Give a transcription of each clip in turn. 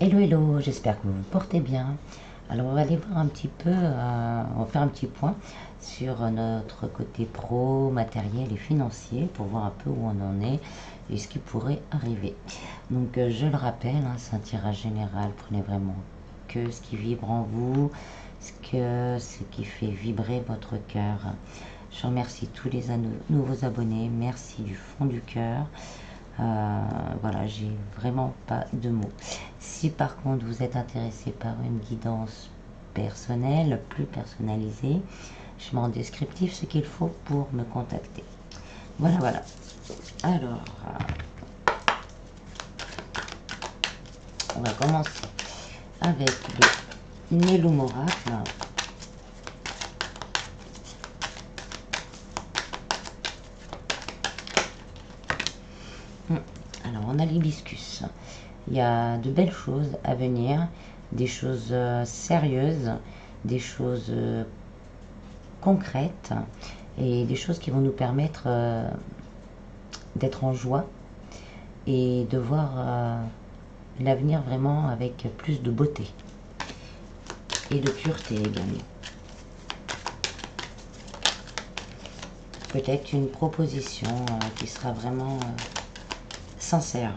Hello hello, j'espère que vous vous portez bien. Alors on va aller voir un petit peu, on va faire un petit point sur notre côté pro, matériel et financier pour voir un peu où on en est et ce qui pourrait arriver. Donc je le rappelle, hein, c'est un tirage général, prenez vraiment que ce qui vibre en vous, ce qui fait vibrer votre cœur. Je remercie tous les nouveaux abonnés, merci du fond du cœur. Voilà, j'ai vraiment pas de mots. Si par contre vous êtes intéressé par une guidance personnelle, plus personnalisée, je mets en descriptif ce qu'il faut pour me contacter. Voilà, voilà. Alors, on va commencer avec le Nélum Oracle. Alors, on a l'hibiscus. Il y a de belles choses à venir, des choses sérieuses, des choses concrètes et des choses qui vont nous permettre d'être en joie et de voir l'avenir vraiment avec plus de beauté et de pureté également. Peut-être une proposition qui sera vraiment sincère.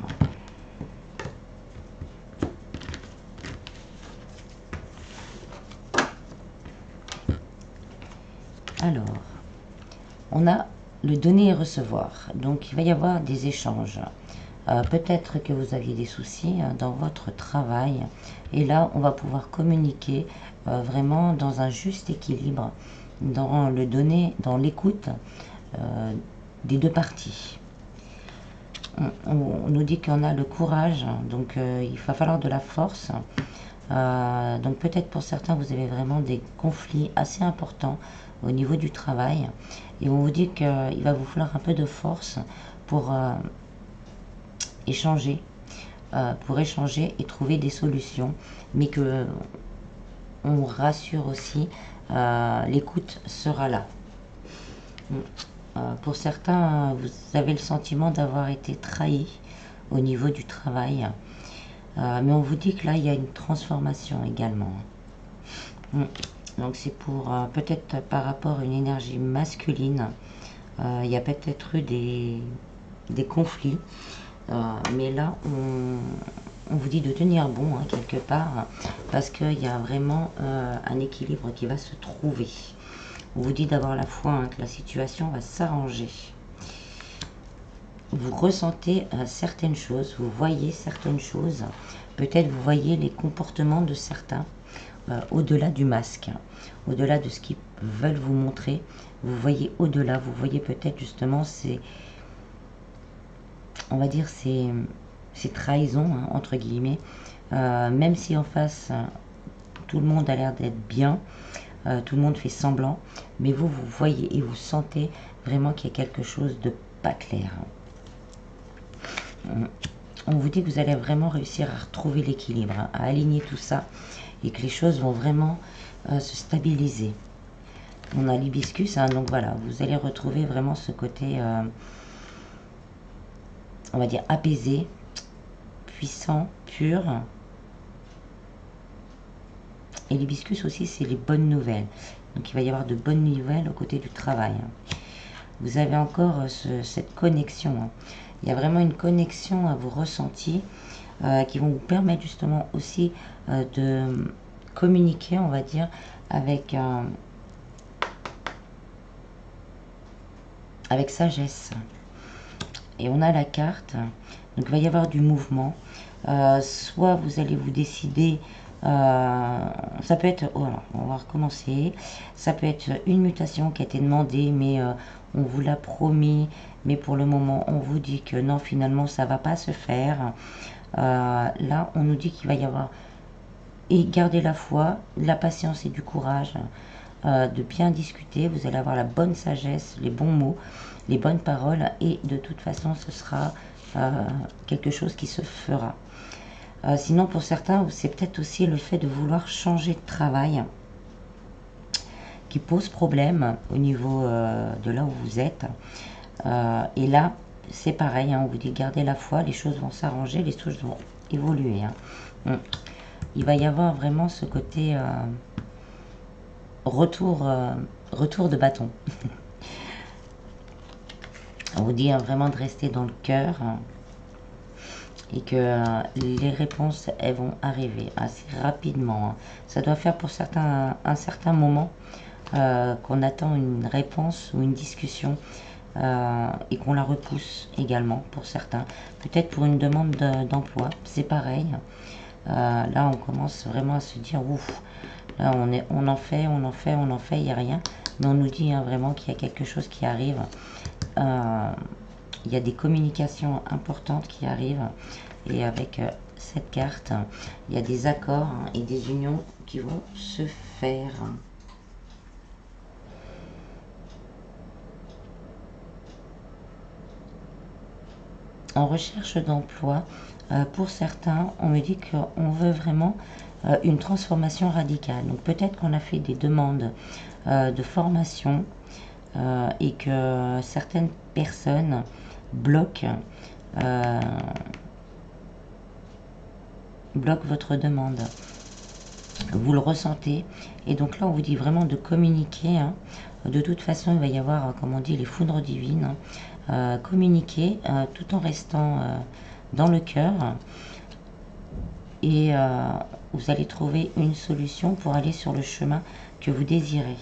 Alors, on a le donner et recevoir. Donc, il va y avoir des échanges. Peut-être que vous aviez des soucis dans votre travail. Et là, on va pouvoir communiquer vraiment dans un juste équilibre, dans le donner, dans l'écoute des deux parties. On nous dit qu'on a le courage, donc il va falloir de la force. Donc peut-être pour certains, vous avez vraiment des conflits assez importants au niveau du travail. Et on vous dit qu'il va vous falloir un peu de force pour échanger et trouver des solutions. Mais que on rassure aussi, l'écoute sera là. Pour certains, vous avez le sentiment d'avoir été trahi au niveau du travail. Mais on vous dit que là, il y a une transformation également. Donc c'est pour peut-être par rapport à une énergie masculine. Il y a peut-être eu des conflits. Mais là, on vous dit de tenir bon quelque part. Parce qu'il y a vraiment un équilibre qui va se trouver. On vous dit d'avoir la foi que la situation va s'arranger. Vous ressentez certaines choses, vous voyez certaines choses, peut-être vous voyez les comportements de certains au-delà du masque, au-delà de ce qu'ils veulent vous montrer, vous voyez au-delà, vous voyez peut-être justement ces, on va dire ces trahisons, entre guillemets, même si en face, tout le monde a l'air d'être bien, tout le monde fait semblant, mais vous voyez et vous sentez vraiment qu'il y a quelque chose de pas clair. On vous dit que vous allez vraiment réussir à retrouver l'équilibre, à aligner tout ça et que les choses vont vraiment se stabiliser. On a l'hibiscus, donc voilà, vous allez retrouver vraiment ce côté, on va dire, apaisé, puissant, pur. Et l'hibiscus aussi, c'est les bonnes nouvelles. Donc il va y avoir de bonnes nouvelles au côté du travail. Vous avez encore cette connexion. Il y a vraiment une connexion à vos ressentis qui vont vous permettre justement aussi de communiquer, on va dire, avec sagesse. Et on a la carte. Donc il va y avoir du mouvement. Soit vous allez vous décider, ça peut être, voilà, on va recommencer, ça peut être une mutation qui a été demandée, mais on vous l'a promis, mais pour le moment on vous dit que non, finalement ça va pas se faire. Là on nous dit qu'il va y avoir, et garder la foi, de la patience et du courage, de bien discuter, vous allez avoir la bonne sagesse, les bons mots, les bonnes paroles, et de toute façon ce sera quelque chose qui se fera. Sinon pour certains, c'est peut-être aussi le fait de vouloir changer de travail qui pose problème au niveau de là où vous êtes. Et là, c'est pareil, on vous dit gardez la foi, les choses vont s'arranger, les choses vont évoluer. Il va y avoir vraiment ce côté retour de bâton. On vous dit vraiment de rester dans le cœur et que les réponses, elles vont arriver assez rapidement. Ça doit faire pour certains un certain moment qu'on attend une réponse ou une discussion et qu'on la repousse également pour certains. Peut-être pour une demande d'emploi, c'est pareil. Là, on commence vraiment à se dire, ouf, là, on en fait, il n'y a rien. Mais on nous dit vraiment qu'il y a quelque chose qui arrive. Il y a des communications importantes qui arrivent. Et avec cette carte, il y a des accords et des unions qui vont se faire. En recherche d'emploi, pour certains, on me dit qu'on veut vraiment une transformation radicale. Donc peut-être qu'on a fait des demandes de formation et que certaines personnes bloquent votre demande. Vous le ressentez. Et donc là, on vous dit vraiment de communiquer. De toute façon, il va y avoir, comme on dit, les foudres divines. Communiquer tout en restant dans le cœur. Et vous allez trouver une solution pour aller sur le chemin que vous désirez.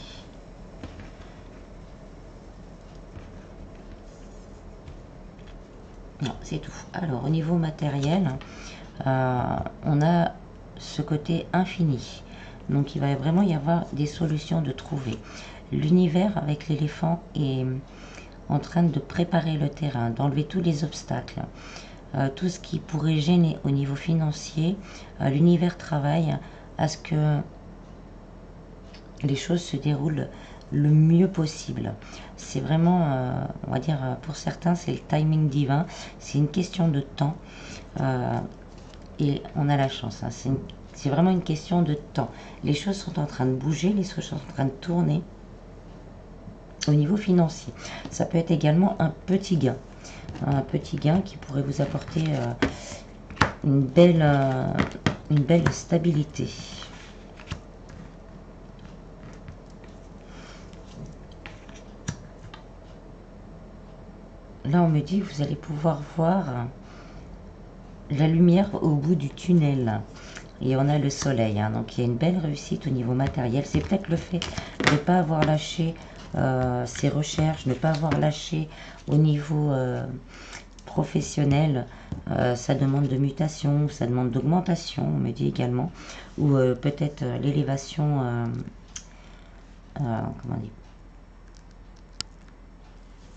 Non, c'est tout. Alors, au niveau matériel, on a ce côté infini. Donc, il va vraiment y avoir des solutions de trouver. L'univers avec l'éléphant est en train de préparer le terrain, d'enlever tous les obstacles. Tout ce qui pourrait gêner au niveau financier, l'univers travaille à ce que les choses se déroulent le mieux possible. C'est vraiment, on va dire, pour certains, c'est le timing divin. C'est une question de temps. Et on a la chance. C'est vraiment une question de temps. Les choses sont en train de bouger, les choses sont en train de tourner au niveau financier. Ça peut être également un petit gain. Un petit gain qui pourrait vous apporter une belle stabilité. Là, on me dit que vous allez pouvoir voir la lumière au bout du tunnel. Et on a le soleil. Donc, il y a une belle réussite au niveau matériel. C'est peut-être le fait de ne pas avoir lâché ses recherches, ne pas avoir lâché au niveau professionnel sa demande de mutation, sa demande d'augmentation, on me dit également, ou peut-être l'élévation, comment dire,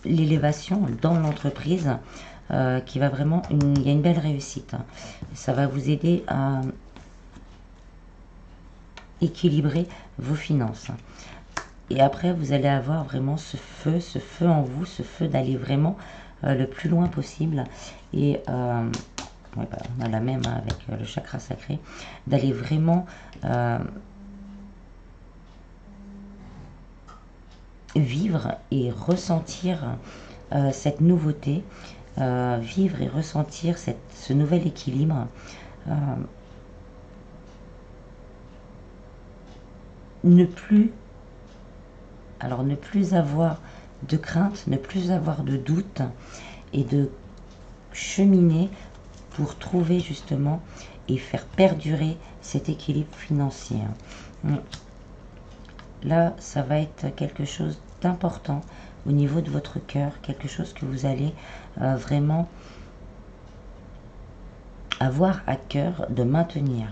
l'élévation dans l'entreprise qui va vraiment, il y a une belle réussite. Ça va vous aider à équilibrer vos finances. Et après, vous allez avoir vraiment ce feu en vous, ce feu d'aller vraiment le plus loin possible. Et ouais, bah, on a la même avec le chakra sacré, d'aller vraiment vivre et ressentir cette nouveauté, vivre et ressentir ce nouvel équilibre. Ne plus avoir de crainte, ne plus avoir de doute et de cheminer pour trouver justement et faire perdurer cet équilibre financier. Là, ça va être quelque chose d'important au niveau de votre cœur, quelque chose que vous allez vraiment avoir à cœur de maintenir.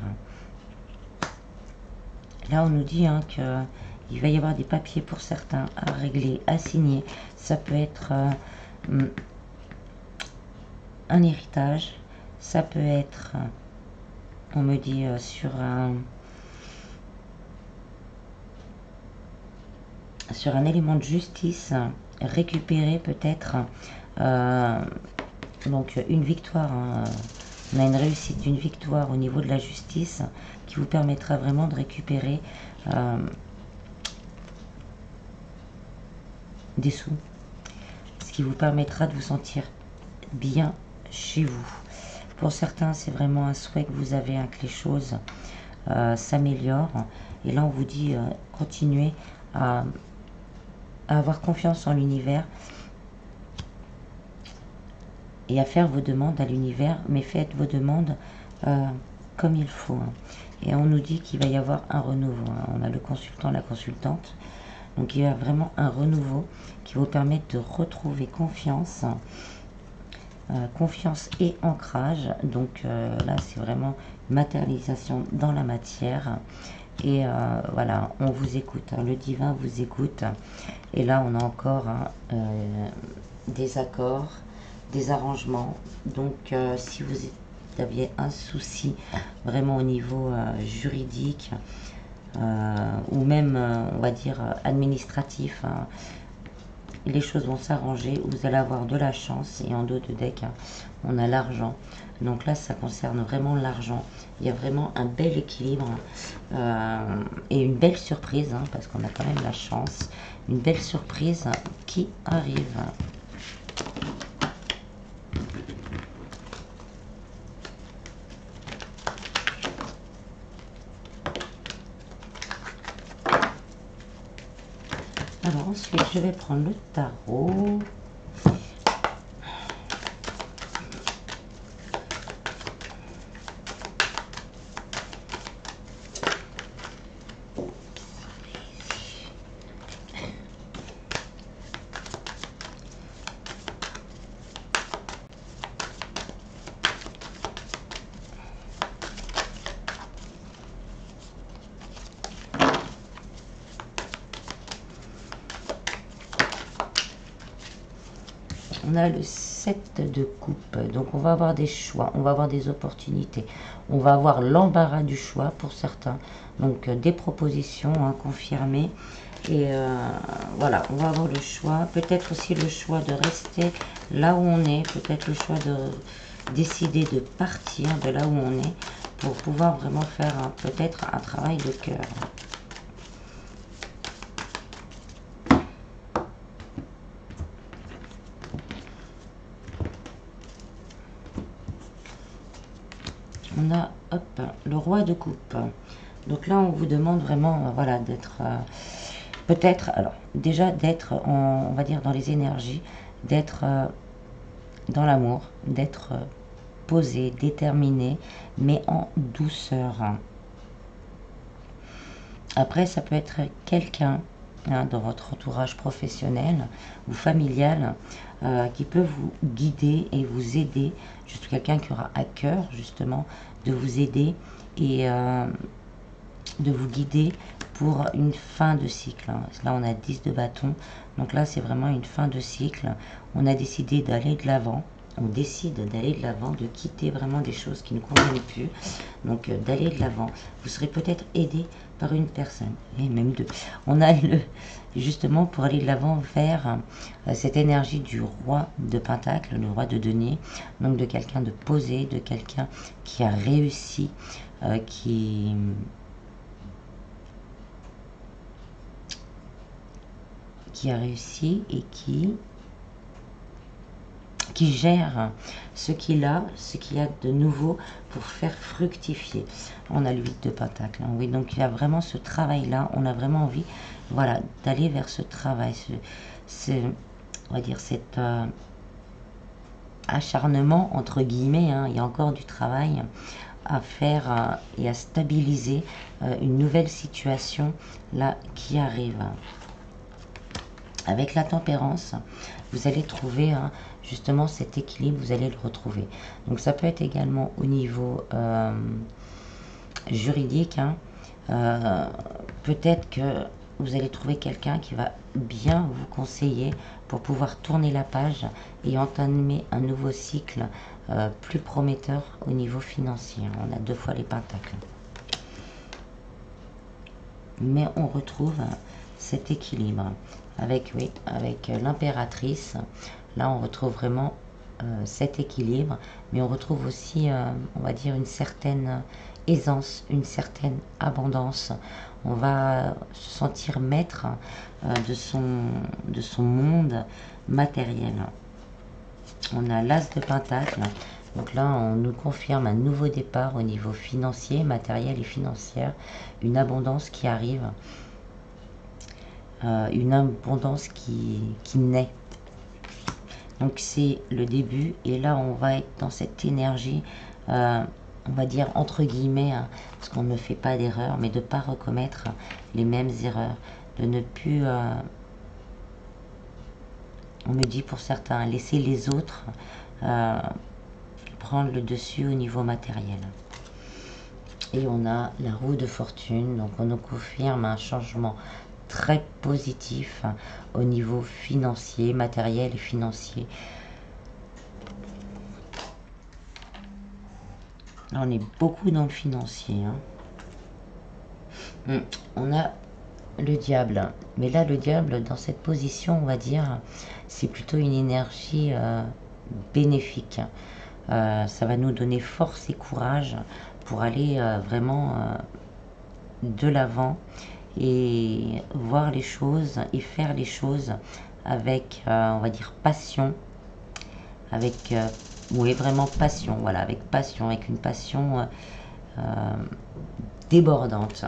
Là, on nous dit qu'il va y avoir des papiers pour certains à régler, à signer. Ça peut être un héritage, ça peut être, on me dit, sur un élément de justice, récupérer peut-être donc une victoire. On a une réussite d'une victoire au niveau de la justice qui vous permettra vraiment de récupérer des sous, ce qui vous permettra de vous sentir bien chez vous. Pour certains, c'est vraiment un souhait que vous avez, que les choses s'améliorent. Et là, on vous dit, continuez à avoir confiance en l'univers et à faire vos demandes à l'univers, mais faites vos demandes comme il faut. Et on nous dit qu'il va y avoir un renouveau. On a le consultant, la consultante. Donc il y a vraiment un renouveau qui va vous permettre de retrouver confiance. Confiance et ancrage. Donc là, c'est vraiment matérialisation dans la matière. Et voilà, on vous écoute. Le divin vous écoute. Et là, on a encore des accords, des arrangements. Donc si vous aviez un souci vraiment au niveau juridique ou même on va dire administratif, les choses vont s'arranger, vous allez avoir de la chance. Et en dos de deck, on a l'argent. Donc là, ça concerne vraiment l'argent. Il y a vraiment un bel équilibre et une belle surprise, parce qu'on a quand même la chance. Une belle surprise qui arrive. Alors ensuite, je vais prendre le tarot. On a le 7 de coupe, donc on va avoir des choix, on va avoir des opportunités, on va avoir l'embarras du choix pour certains, donc des propositions confirmées, et voilà, on va avoir le choix, peut-être aussi le choix de rester là où on est, peut-être le choix de décider de partir de là où on est, pour pouvoir vraiment faire peut-être un travail de cœur. On a, hop, le roi de coupe. Donc là, on vous demande vraiment, voilà, d'être, peut-être, alors, déjà d'être, on va dire, dans les énergies, d'être dans l'amour, d'être posé, déterminé, mais en douceur. Après, ça peut être quelqu'un dans votre entourage professionnel ou familial qui peut vous guider et vous aider. Juste quelqu'un qui aura à cœur justement de vous aider et de vous guider pour une fin de cycle. Là, on a 10 de bâton. Donc là, c'est vraiment une fin de cycle. On a décidé d'aller de l'avant. On décide d'aller de l'avant, de quitter vraiment des choses qui ne conviennent plus. Donc d'aller de l'avant. Vous serez peut-être aidé par une personne, et même deux. On a justement pour aller de l'avant vers cette énergie du roi de Pentacle, le roi de denier. Donc de quelqu'un de posé, de quelqu'un qui a réussi, qui a réussi et qui gère ce qu'il a, ce qu'il y a de nouveau pour faire fructifier. On a le 8 de Pentacle. Oui, donc il y a vraiment ce travail-là. On a vraiment envie, voilà, d'aller vers ce travail, on va dire cet acharnement entre guillemets. Il y a encore du travail à faire et à stabiliser une nouvelle situation là qui arrive. Avec la tempérance, vous allez trouver justement cet équilibre, vous allez le retrouver. Donc ça peut être également au niveau juridique. Peut-être que vous allez trouver quelqu'un qui va bien vous conseiller pour pouvoir tourner la page et entamer un nouveau cycle plus prometteur au niveau financier. On a 2 fois les pentacles. Mais on retrouve cet équilibre avec, oui, avec l'impératrice. Là, on retrouve vraiment cet équilibre, mais on retrouve aussi, on va dire, une certaine aisance, une certaine abondance. On va se sentir maître de son monde matériel. On a l'as de Pentacle. Donc là, on nous confirme un nouveau départ au niveau financier, matériel et financier, une abondance qui arrive, une abondance qui naît. Donc c'est le début et là on va être dans cette énergie, on va dire entre guillemets, hein, parce qu'on ne fait pas d'erreur, mais de ne pas recommettre les mêmes erreurs, de ne plus, on me dit pour certains, laisser les autres prendre le dessus au niveau matériel. Et on a la roue de fortune, donc on nous confirme un changement très positif au niveau financier, matériel et financier. Là, on est beaucoup dans le financier. On a le diable. Mais là, le diable, dans cette position, on va dire, c'est plutôt une énergie bénéfique. Ça va nous donner force et courage pour aller vraiment de l'avant et voir les choses et faire les choses avec, on va dire, passion, avec, oui, vraiment passion, voilà, avec passion, avec une passion débordante.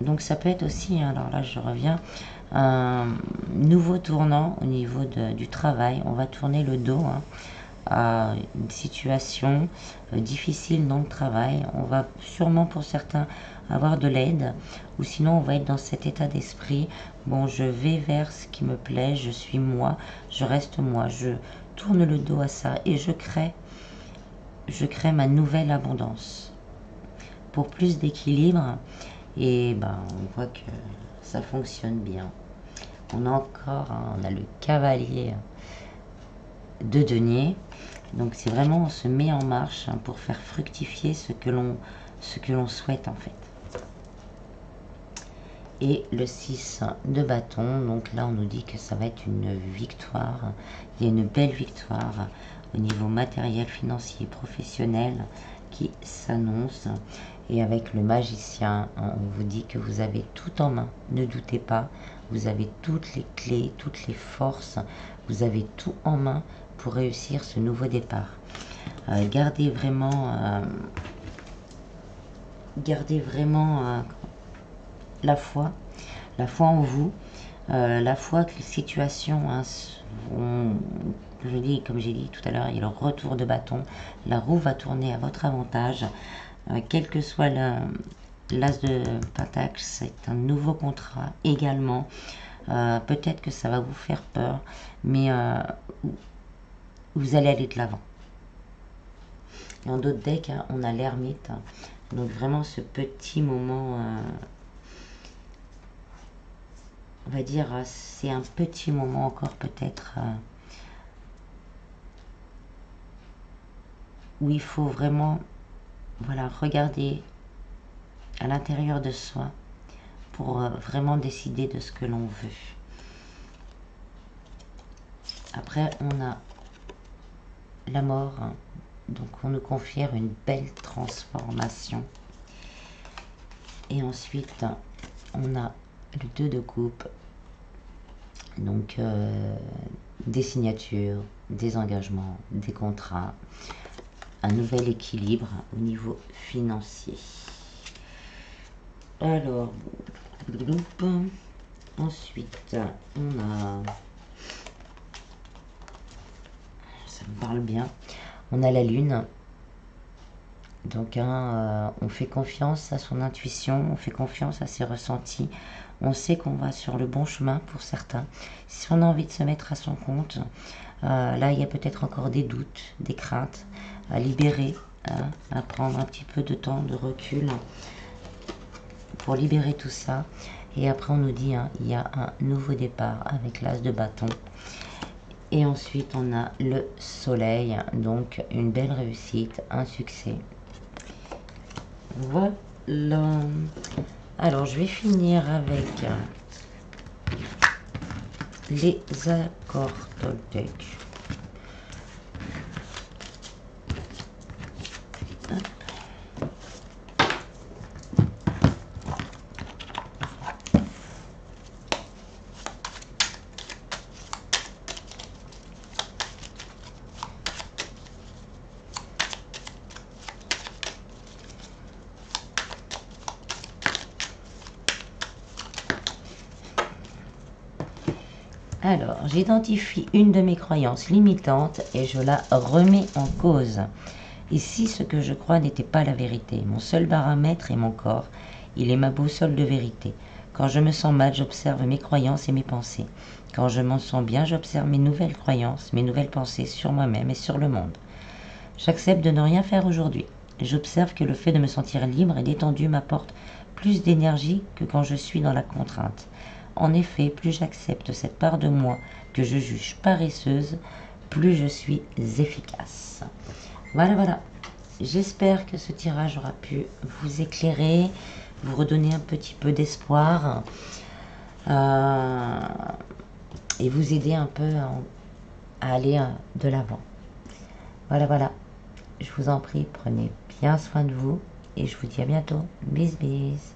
Donc ça peut être aussi, alors là je reviens, un nouveau tournant au niveau du travail. On va tourner le dos à une situation difficile dans le travail. On va sûrement pour certains avoir de l'aide, ou sinon on va être dans cet état d'esprit, bon je vais vers ce qui me plaît, je suis moi, je reste moi, je tourne le dos à ça et je crée ma nouvelle abondance. Pour plus d'équilibre, et ben on voit que ça fonctionne bien. On a encore, on a le cavalier de denier. Donc c'est vraiment, on se met en marche pour faire fructifier ce que l'on souhaite en fait. Et le 6 de bâton, donc là on nous dit que ça va être une victoire. Il y a une belle victoire au niveau matériel, financier, professionnel qui s'annonce. Et avec le magicien, on vous dit que vous avez tout en main. Ne doutez pas, vous avez toutes les clés, toutes les forces. Vous avez tout en main pour réussir ce nouveau départ. Gardez vraiment la foi en vous, la foi que les situations comme j'ai dit tout à l'heure, il y a le retour de bâton, la roue va tourner à votre avantage, quel que soit l'as de pentacle, c'est un nouveau contrat également. Peut-être que ça va vous faire peur, mais vous allez aller de l'avant. Et en d'autres decks, on a l'ermite, donc vraiment ce petit moment, on va dire, c'est un petit moment encore peut-être où il faut vraiment, voilà, regarder à l'intérieur de soi pour vraiment décider de ce que l'on veut. Après, on a la mort, donc on nous confère une belle transformation. Et ensuite, on a le 2 de coupe, donc des signatures, des engagements, des contrats, un nouvel équilibre au niveau financier. Alors, ensuite, on a, ça me parle bien, on a la lune. Donc, on fait confiance à son intuition, on fait confiance à ses ressentis. On sait qu'on va sur le bon chemin pour certains. Si on a envie de se mettre à son compte, là, il y a peut-être encore des doutes, des craintes à libérer, à prendre un petit peu de temps, de recul pour libérer tout ça. Et après, on nous dit, il y a un nouveau départ avec l'as de bâton. Et ensuite, on a le soleil, donc une belle réussite, un succès. Voilà. Alors, je vais finir avec les accords Toltec. Alors, j'identifie une de mes croyances limitantes et je la remets en cause. Et si ce que je crois n'était pas la vérité, mon seul paramètre est mon corps, il est ma boussole de vérité. Quand je me sens mal, j'observe mes croyances et mes pensées. Quand je m'en sens bien, j'observe mes nouvelles croyances, mes nouvelles pensées sur moi-même et sur le monde. J'accepte de ne rien faire aujourd'hui. J'observe que le fait de me sentir libre et détendu m'apporte plus d'énergie que quand je suis dans la contrainte. En effet, plus j'accepte cette part de moi que je juge paresseuse, plus je suis efficace. Voilà, voilà. J'espère que ce tirage aura pu vous éclairer, vous redonner un petit peu d'espoir et vous aider un peu à aller de l'avant. Voilà, voilà. Je vous en prie, prenez bien soin de vous et je vous dis à bientôt. Bis, bis.